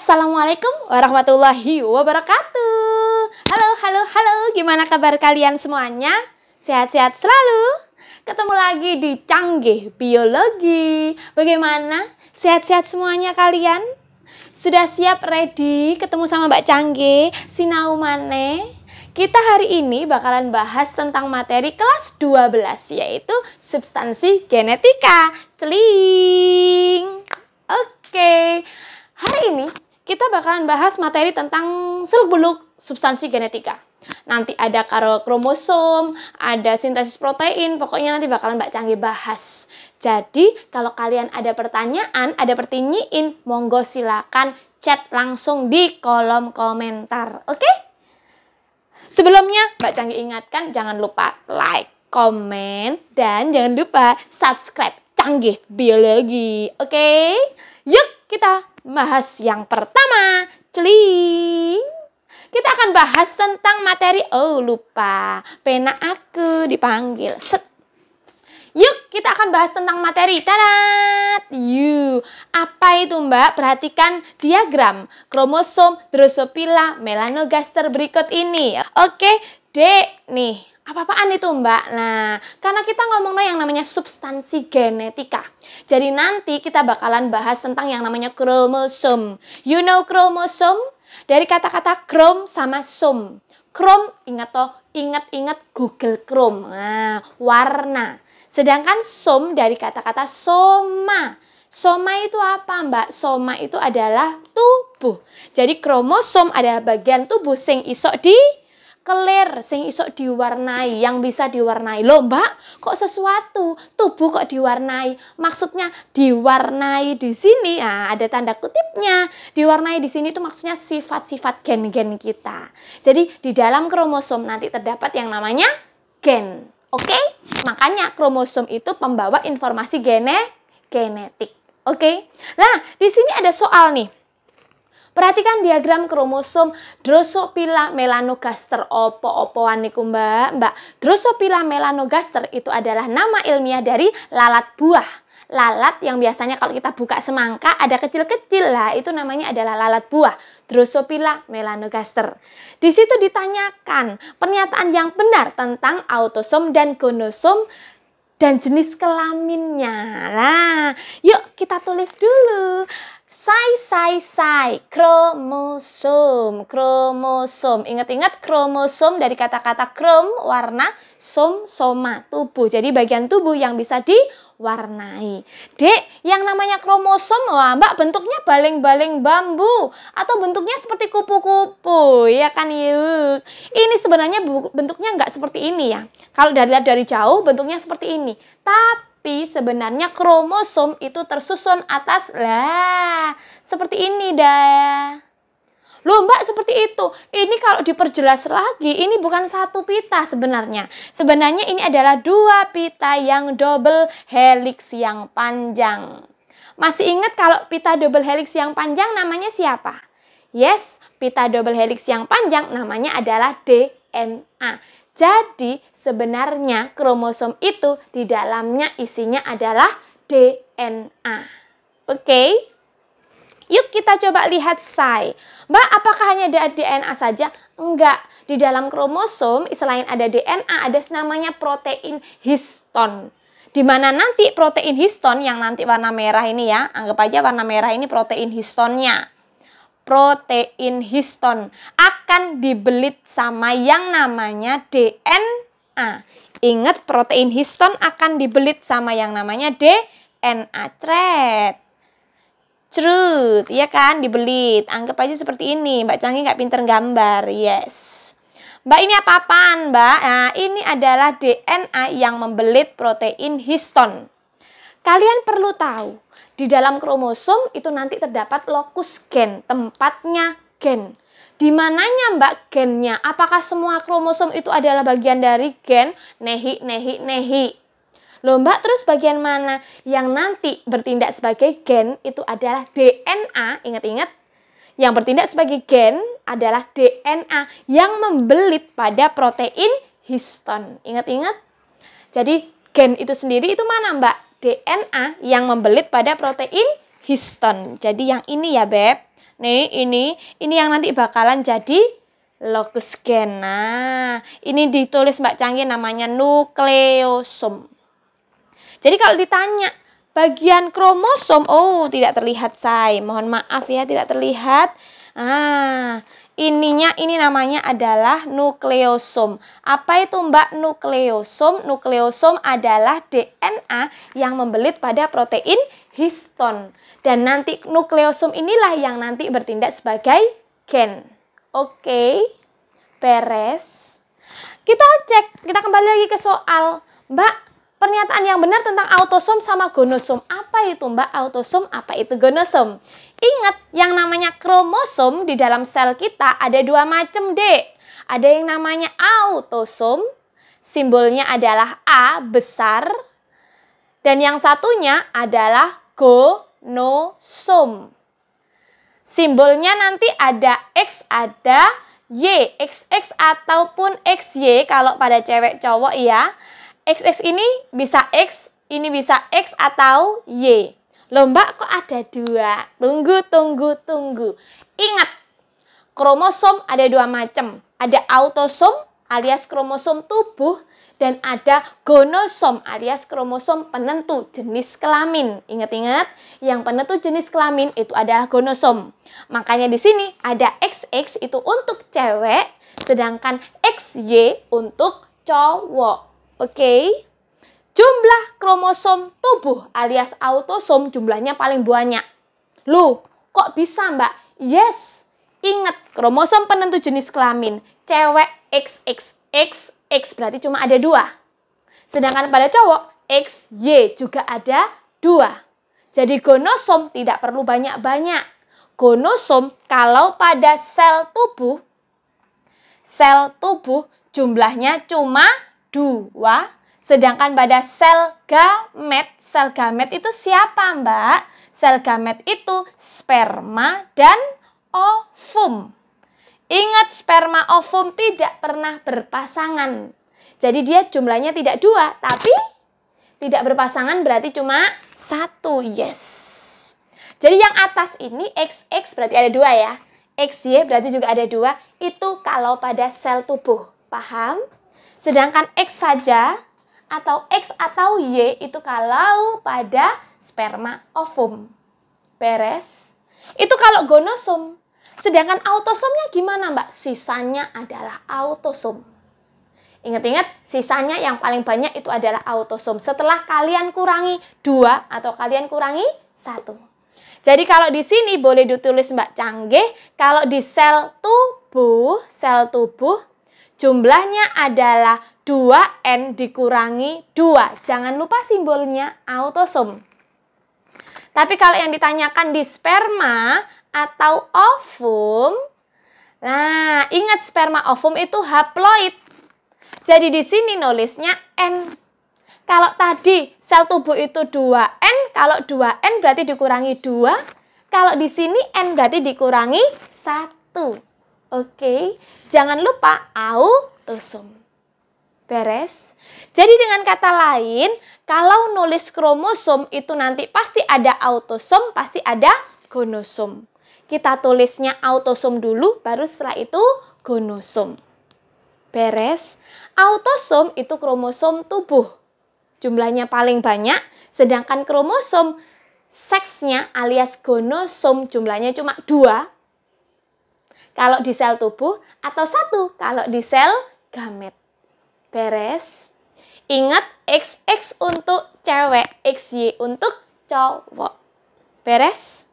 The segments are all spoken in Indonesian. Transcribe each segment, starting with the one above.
Assalamualaikum warahmatullahi wabarakatuh. Halo, gimana kabar kalian semuanya? Sehat-sehat selalu? Ketemu lagi di Canggih Biologi. Bagaimana? Sehat-sehat semuanya kalian? Sudah siap ready ketemu sama Mbak Canggih? Sinau maneh? Kita hari ini bakalan bahas tentang materi kelas 12, yaitu substansi genetika. Celing! Oke. Hari ini kita bakalan bahas materi tentang seluk-beluk substansi genetika. Nanti ada kromosom, ada sintesis protein, pokoknya nanti bakalan Mbak Canggih bahas. Jadi, kalau kalian ada pertanyaan, ada pertanyaan, monggo silakan chat langsung di kolom komentar. Oke? Sebelumnya, Mbak Canggih ingatkan jangan lupa like, komen, dan jangan lupa subscribe Canggih Biologi. Oke? Yuk kita bahas yang pertama. Celing. Kita akan bahas tentang materi. Oh, lupa. Pena aku dipanggil. Set. Yuk, kita akan bahas tentang materi. Tadat. Yuk. Apa itu, Mbak? Perhatikan diagram kromosom Drosophila melanogaster berikut ini. Oke, Dek. Nih, apa-apaan itu, Mbak? Nah, karena kita ngomongin yang namanya substansi genetika. Jadi nanti kita bakalan bahas tentang yang namanya kromosom. You know kromosom? Dari kata-kata krom sama som. Krom, ingat toh, ingat Google Chrome. Nah, warna. Sedangkan som dari kata-kata soma. Soma itu apa, Mbak? Soma itu adalah tubuh. Jadi kromosom adalah bagian tubuh sing isok kelir, sing isok diwarnai, yang bisa diwarnai. Loh, Mbak, kok sesuatu tubuh kok diwarnai? Maksudnya diwarnai di sini, ada tanda kutipnya. Diwarnai di sini itu maksudnya sifat-sifat gen-gen kita. Jadi di dalam kromosom nanti terdapat yang namanya gen. Oke? Makanya kromosom itu pembawa informasi genetik. Oke? Nah, di sini ada soal nih. Perhatikan diagram kromosom Drosophila melanogaster. Opo-opoan niku, Mbak. Drosophila melanogaster itu adalah nama ilmiah dari lalat buah. Lalat yang biasanya kalau kita buka semangka ada kecil-kecil lah, itu namanya adalah lalat buah. Drosophila melanogaster. Di situ ditanyakan pernyataan yang benar tentang autosom dan gonosom dan jenis kelaminnya. Nah, yuk kita tulis dulu. Kromosom. Ingat-ingat kromosom dari kata-kata krom, warna, soma, tubuh. Jadi bagian tubuh yang bisa diwarnai. Dek, yang namanya kromosom, wah, Mbak, bentuknya baling-baling bambu atau bentuknya seperti kupu-kupu, ya kan yuk. Ini sebenarnya bentuknya nggak seperti ini ya. Kalau dari jauh bentuknya seperti ini. Tapi sebenarnya kromosom itu tersusun atas seperti ini dah. Loh, Mbak, seperti itu. Ini kalau diperjelas lagi, ini bukan satu pita sebenarnya. Sebenarnya ini adalah dua pita yang double helix yang panjang. Masih ingat kalau pita double helix yang panjang namanya siapa? Yes, pita double helix yang panjang namanya adalah DNA. Jadi sebenarnya kromosom itu di dalamnya isinya adalah DNA. Oke? Yuk kita coba lihat say. Mbak, apakah hanya ada DNA saja? Enggak. Di dalam kromosom selain ada DNA ada namanya protein histon. Di mana nanti protein histon yang nanti warna merah ini ya, anggap aja warna merah ini protein histonnya. Protein histon akan dibelit sama yang namanya DNA. Ingat, protein histon akan dibelit sama yang namanya DNA. Cerut, ya kan, dibelit. Anggap aja seperti ini. Mbak Canggih nggak pinter gambar. Yes. Mbak, ini apa-apaan, Mbak? Nah, ini adalah DNA yang membelit protein histon. Kalian perlu tahu, di dalam kromosom itu nanti terdapat lokus gen, tempatnya gen. Di mananya, Mbak, gennya? Apakah semua kromosom itu adalah bagian dari gen? Nehi. Loh, Mbak, terus bagian mana? Yang nanti bertindak sebagai gen itu adalah DNA. Ingat-ingat, yang bertindak sebagai gen adalah DNA yang membelit pada protein histon. Ingat-ingat. Jadi gen itu sendiri itu mana, Mbak? DNA yang membelit pada protein histon. Jadi yang ini ya, Beb. Nih, ini yang nanti bakalan jadi lokus gen. Nah, ini ditulis Mbak Canggih namanya nukleosom. Jadi kalau ditanya bagian kromosom, oh tidak terlihat say. Mohon maaf ya, tidak terlihat. Ini namanya adalah nukleosom. Apa itu Mbak nukleosom? Nukleosom adalah DNA yang membelit pada protein histon. Dan nanti nukleosom inilah yang nanti bertindak sebagai gen. Oke, beres. Kita cek, kita kembali lagi ke soal. Mbak, pernyataan yang benar tentang autosom sama gonosom. Apa itu Mbak autosom, apa itu gonosom? Ingat, yang namanya kromosom di dalam sel kita ada dua macam, Dek. Ada yang namanya autosom, simbolnya adalah A besar. Dan yang satunya adalah gonosom. Simbolnya nanti ada X, ada Y, XX ataupun XY kalau pada cewek cowok ya. XX ini bisa X, ini bisa X atau Y. Loh Mbak, kok ada dua? Tunggu. Ingat, kromosom ada dua macam. Ada autosom alias kromosom tubuh, dan ada gonosom alias kromosom penentu jenis kelamin. Ingat-ingat, yang penentu jenis kelamin itu adalah gonosom. Makanya di sini ada XX itu untuk cewek, sedangkan XY untuk cowok. Oke. Jumlah kromosom tubuh alias autosom jumlahnya paling banyak. Loh, kok bisa Mbak? Yes. Ingat, kromosom penentu jenis kelamin. Cewek XX berarti cuma ada 2. Sedangkan pada cowok, XY juga ada 2. Jadi gonosom tidak perlu banyak-banyak. Gonosom kalau pada sel tubuh jumlahnya cuma 2. Sedangkan pada sel gamet itu siapa Mbak? Sel gamet itu sperma dan ovum. Ingat, sperma ovum tidak pernah berpasangan. Jadi dia jumlahnya tidak 2, tapi tidak berpasangan berarti cuma 1. Yes. Jadi yang atas ini XX berarti ada 2 ya. XY berarti juga ada 2. Itu kalau pada sel tubuh. Paham? Sedangkan X saja atau X atau Y itu kalau pada sperma ovum. Beres? Itu kalau gonosom. Sedangkan autosomnya gimana Mbak? Sisanya adalah autosom. Ingat-ingat, sisanya yang paling banyak itu adalah autosom. Setelah kalian kurangi 2 atau kalian kurangi 1. Jadi kalau di sini boleh ditulis Mbak Canggih, kalau di sel tubuh jumlahnya adalah 2N dikurangi 2. Jangan lupa simbolnya autosom. Tapi kalau yang ditanyakan di sperma atau ovum, nah ingat sperma ovum itu haploid. Jadi di sini nulisnya N. Kalau tadi sel tubuh itu 2N, kalau 2N berarti dikurangi 2. Kalau di sini N berarti dikurangi 1. Oke, jangan lupa autosom. Beres? Jadi dengan kata lain, kalau nulis kromosom itu nanti pasti ada autosom, pasti ada gonosom. Kita tulisnya autosom dulu, baru setelah itu gonosom. Beres? Autosom itu kromosom tubuh. Jumlahnya paling banyak, sedangkan kromosom seksnya alias gonosom jumlahnya cuma 2. Kalau di sel tubuh atau 1 kalau di sel gamet. Beres? Ingat, XX untuk cewek, XY untuk cowok. Beres?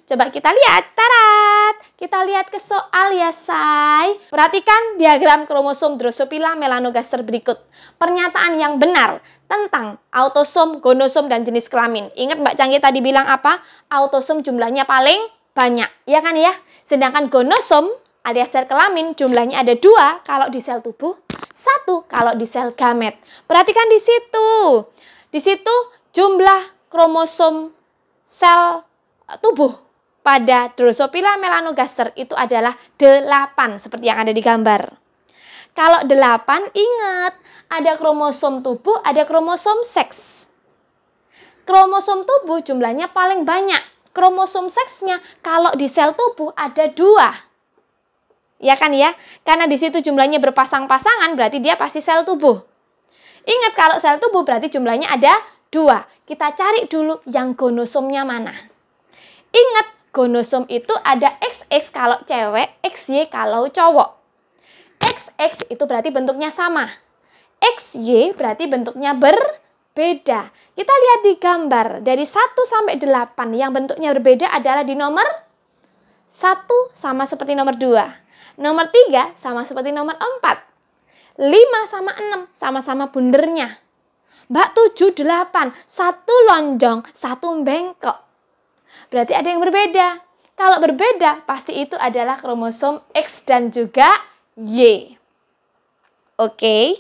Coba kita lihat, tarat. Kita lihat ke soal ya, say. Perhatikan diagram kromosom Drosophila melanogaster berikut. Pernyataan yang benar tentang autosom, gonosom, dan jenis kelamin. Ingat Mbak Canggih tadi bilang apa? Autosom jumlahnya paling banyak, ya kan ya? Sedangkan gonosom alias sel kelamin jumlahnya ada 2 kalau di sel tubuh, 1 kalau di sel gamet. Perhatikan di situ. Di situ jumlah kromosom sel tubuh pada Drosophila melanogaster itu adalah 8 seperti yang ada di gambar. Kalau 8 ingat ada kromosom tubuh, ada kromosom seks. Kromosom tubuh jumlahnya paling banyak. kromosom seksnya kalau di sel tubuh ada 2. Ya kan ya? Karena di situ jumlahnya berpasang-pasangan, berarti dia pasti sel tubuh. Ingat kalau sel tubuh berarti jumlahnya ada 2. Kita cari dulu yang gonosomnya mana. Ingat, gonosom itu ada XX kalau cewek, XY kalau cowok. XX itu berarti bentuknya sama. XY berarti bentuknya berbeda. Kita lihat di gambar, dari 1 sampai 8 yang bentuknya berbeda adalah di nomor 1 sama seperti nomor 2. Nomor 3 sama seperti nomor 4. 5 sama 6 sama-sama bundernya. Mbak 7, 8. 1 lonjong, 1 bengkok. Berarti ada yang berbeda. Kalau berbeda, pasti itu adalah kromosom X dan juga Y. Oke.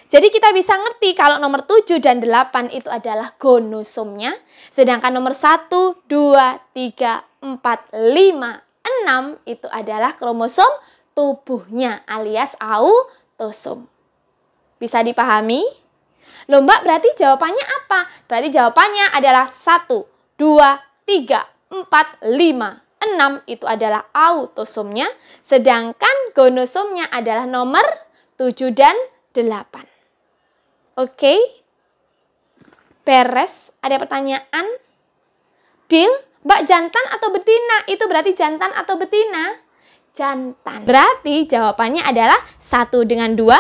Jadi kita bisa ngerti kalau nomor 7 dan 8 itu adalah gonosomnya. Sedangkan nomor 1, 2, 3, 4, 5, 6 itu adalah kromosom tubuhnya alias autosom. Bisa dipahami? Loh Mbak, berarti jawabannya apa? Berarti jawabannya adalah 1, 2, 3, 4, 5, 6 itu adalah autosomnya. Sedangkan gonosomnya adalah nomor 7 dan 8. Oke? Beres? Ada pertanyaan? Deal? Mbak, jantan atau betina? Itu berarti jantan atau betina? Jantan. Berarti jawabannya adalah 1 dengan 2,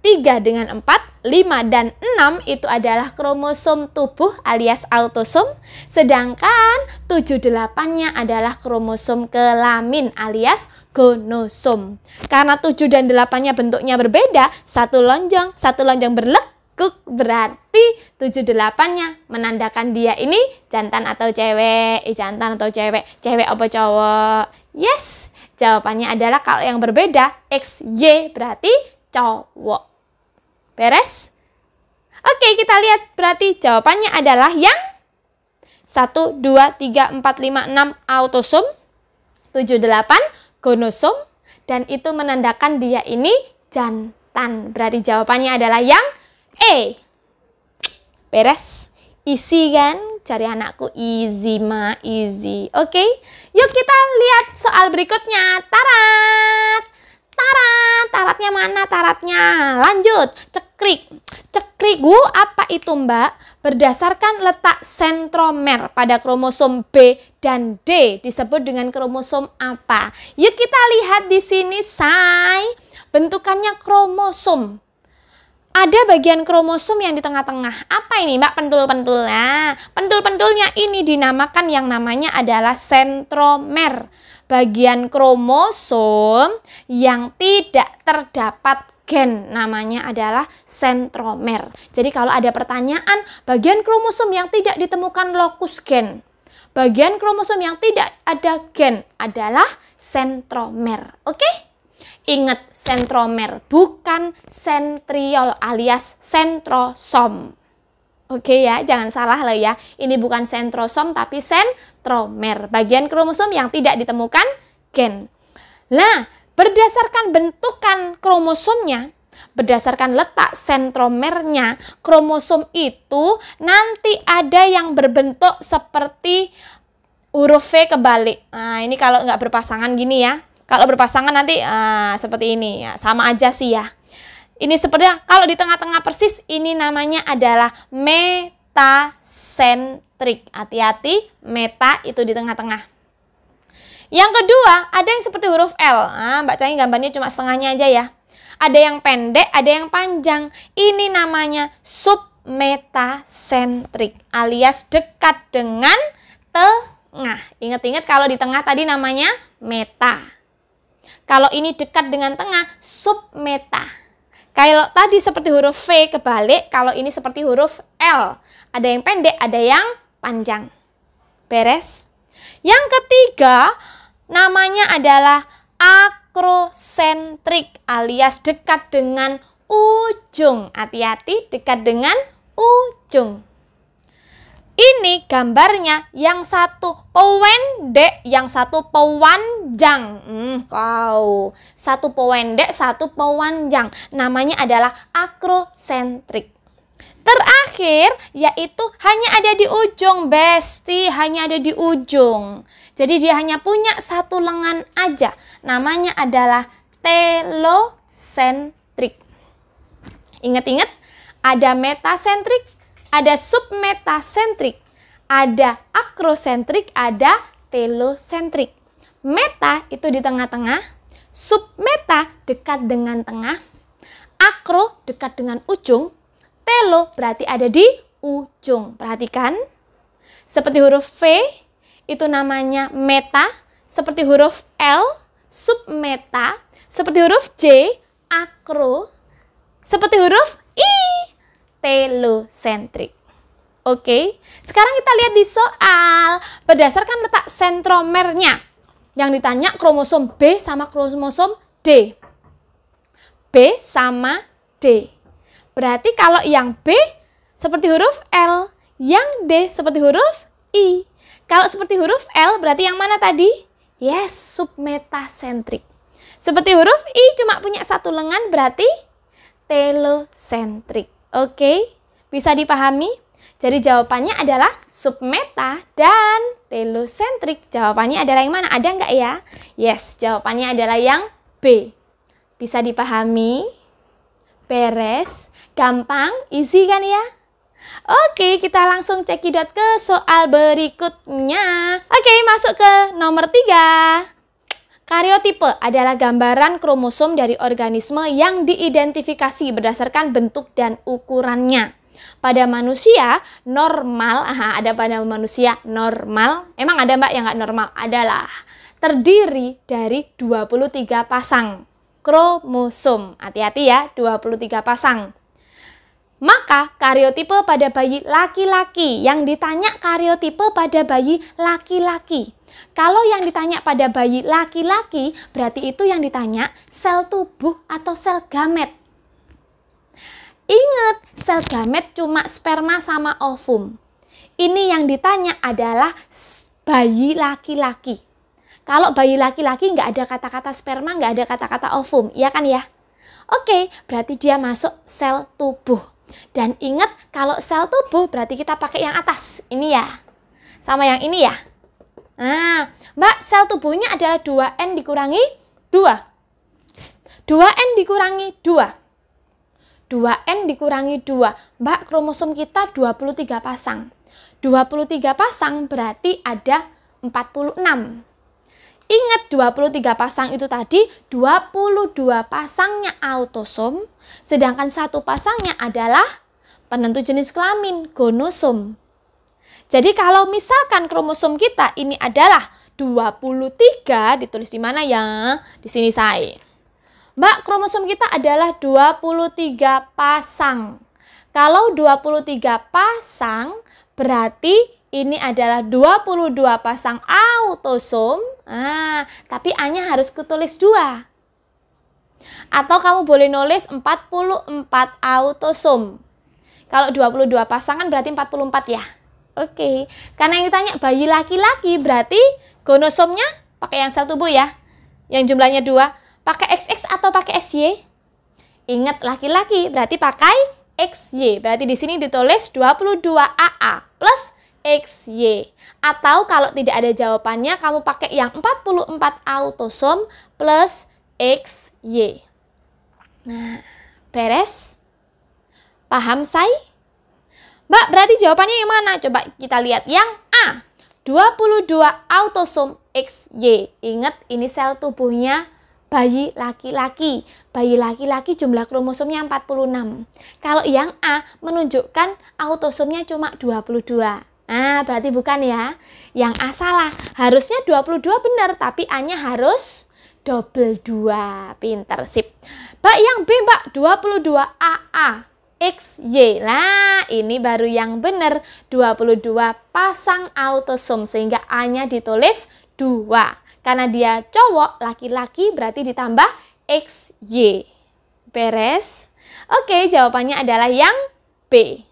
3 dengan 4, 5 dan 6 itu adalah kromosom tubuh alias autosom. Sedangkan 7, 8-nya adalah kromosom kelamin alias gonosom. Karena 7 dan 8-nya bentuknya berbeda, 1 lonjong berlekuk, berarti 7, 8-nya menandakan dia ini jantan atau cewek. Jantan atau cewek. Cewek apa cowok? Yes, jawabannya adalah kalau yang berbeda, X, Y berarti cowok. Beres? Oke, kita lihat berarti jawabannya adalah yang 1, 2, 3, 4, 5, 6 autosom, 7, 8 gonosom, dan itu menandakan dia ini jantan. Berarti jawabannya adalah yang E. Beres? Easy kan? Cari anakku easy ma, easy. Oke, yuk kita lihat soal berikutnya. Tarat! Tarat! Taratnya mana taratnya? Lanjut. Cekrik. Cekrik. Apa itu Mbak? Berdasarkan letak sentromer pada kromosom B dan D disebut dengan kromosom apa? Yuk kita lihat di sini, say. Bentukannya kromosom. Ada bagian kromosom yang di tengah-tengah. Apa ini Mbak? Pentul-pentul. Nah, pentul-pentulnya ini dinamakan yang namanya adalah sentromer. Bagian kromosom yang tidak terdapat gen namanya adalah sentromer. Jadi kalau ada pertanyaan, bagian kromosom yang tidak ditemukan lokus gen, bagian kromosom yang tidak ada gen adalah sentromer. Oke? Ingat, sentromer, bukan sentriol alias sentrosom. Oke ya, jangan salah lah ya. Ini bukan sentrosom tapi sentromer. Bagian kromosom yang tidak ditemukan gen. Nah, berdasarkan bentukan kromosomnya, berdasarkan letak sentromernya, kromosom itu nanti ada yang berbentuk seperti huruf V kebalik. Nah, ini kalau nggak berpasangan gini ya. Kalau berpasangan nanti seperti ini, ya, sama aja sih ya. Ini sepertinya kalau di tengah-tengah persis ini namanya adalah metasentrik. Hati-hati, meta itu di tengah-tengah. Yang kedua, ada yang seperti huruf L. Mbak Cangi gambarnya cuma setengahnya aja ya. Ada yang pendek, ada yang panjang. Ini namanya submetasentrik alias dekat dengan tengah. Ingat-ingat kalau di tengah tadi namanya meta. Kalau ini dekat dengan tengah, submeta. Kalau tadi seperti huruf V kebalik, kalau ini seperti huruf L. Ada yang pendek, ada yang panjang. Beres? Yang ketiga, namanya adalah akrosentrik alias dekat dengan ujung. Hati-hati, dekat dengan ujung. Ini gambarnya yang satu pendek, yang satu panjang. Satu pendek, satu panjang. Namanya adalah akrosentrik. Terakhir, yaitu hanya ada di ujung, Besti, hanya ada di ujung. Jadi dia hanya punya satu lengan aja. Namanya adalah telosentrik. Ingat-ingat, ada metasentrik, ada submetasentrik, ada akrosentrik, ada telosentrik. Meta itu di tengah-tengah, submeta dekat dengan tengah, akro dekat dengan ujung, telo berarti ada di ujung. Perhatikan, seperti huruf V itu namanya meta, seperti huruf L submeta, seperti huruf J akro, seperti huruf I telosentrik. Oke, sekarang kita lihat di soal berdasarkan letak sentromernya. Yang ditanya kromosom B sama kromosom D. B sama D. Berarti kalau yang B seperti huruf L, yang D seperti huruf I. Kalau seperti huruf L berarti yang mana tadi? Yes, submetasentrik. Seperti huruf I cuma punya satu lengan berarti telosentrik. Oke, bisa dipahami? Jadi jawabannya adalah submeta dan telosentrik. Jawabannya adalah yang mana? Ada nggak ya? Yes, jawabannya adalah yang B. Bisa dipahami? Beres? Gampang? Easy kan ya? Oke, kita langsung cekidot ke soal berikutnya. Oke, masuk ke nomor 3. Karyotipe adalah gambaran kromosom dari organisme yang diidentifikasi berdasarkan bentuk dan ukurannya. Pada manusia normal, ada pada manusia normal, emang ada mbak yang nggak normal? Adalah terdiri dari 23 pasang kromosom. Hati-hati ya, 23 pasang. Maka karyotipe pada bayi laki-laki, yang ditanya karyotipe pada bayi laki-laki. Kalau yang ditanya pada bayi laki-laki, berarti itu yang ditanya sel tubuh atau sel gamet. Ingat, sel gamet cuma sperma sama ovum. Ini yang ditanya adalah bayi laki-laki. Kalau bayi laki-laki nggak ada kata-kata sperma, nggak ada kata-kata ovum, iya kan ya? Oke, berarti dia masuk sel tubuh. Dan ingat, kalau sel tubuh berarti kita pakai yang atas, ini ya. Sama yang ini ya. Nah, mbak, sel tubuhnya adalah 2N dikurangi 2. 2N dikurangi 2. 2N dikurangi 2. Mbak, kromosom kita 23 pasang. 23 pasang berarti ada 46. Ingat, 23 pasang itu tadi 22 pasangnya autosom, sedangkan satu pasangnya adalah penentu jenis kelamin, gonosom. Jadi kalau misalkan kromosom kita ini adalah 23, ditulis di mana ya? Di sini saya. Mbak, kromosom kita adalah 23 pasang. Kalau 23 pasang, berarti ini adalah 22 pasang autosom. Tapi A-nya harus kutulis 2. Atau kamu boleh nulis 44 autosom. Kalau 22 pasangan berarti 44 ya. Oke, karena yang ditanya bayi laki-laki berarti gonosomnya pakai yang sel tubuh ya. Yang jumlahnya 2. Pakai XX atau pakai SY? Ingat, laki-laki berarti pakai XY. Berarti di sini ditulis 22AA plus XY. Atau kalau tidak ada jawabannya, kamu pakai yang 44 autosom plus XY. Nah, beres? Paham, Say? Mbak, berarti jawabannya yang mana? Coba kita lihat yang A. 22 autosom XY. Ingat, ini sel tubuhnya bayi laki-laki. Bayi laki-laki jumlah kromosomnya 46. Kalau yang A menunjukkan autosomnya cuma 22. Berarti bukan ya. Yang A salah. Harusnya 22 benar, tapi A-nya harus double 2. Pinter, sip. Mbak, yang B, Mbak, 22 AA XY. Nah, ini baru yang benar. 22 pasang autosom sehingga A-nya ditulis 2. Karena dia cowok, laki-laki berarti ditambah XY. Beres? Oke, jawabannya adalah yang B.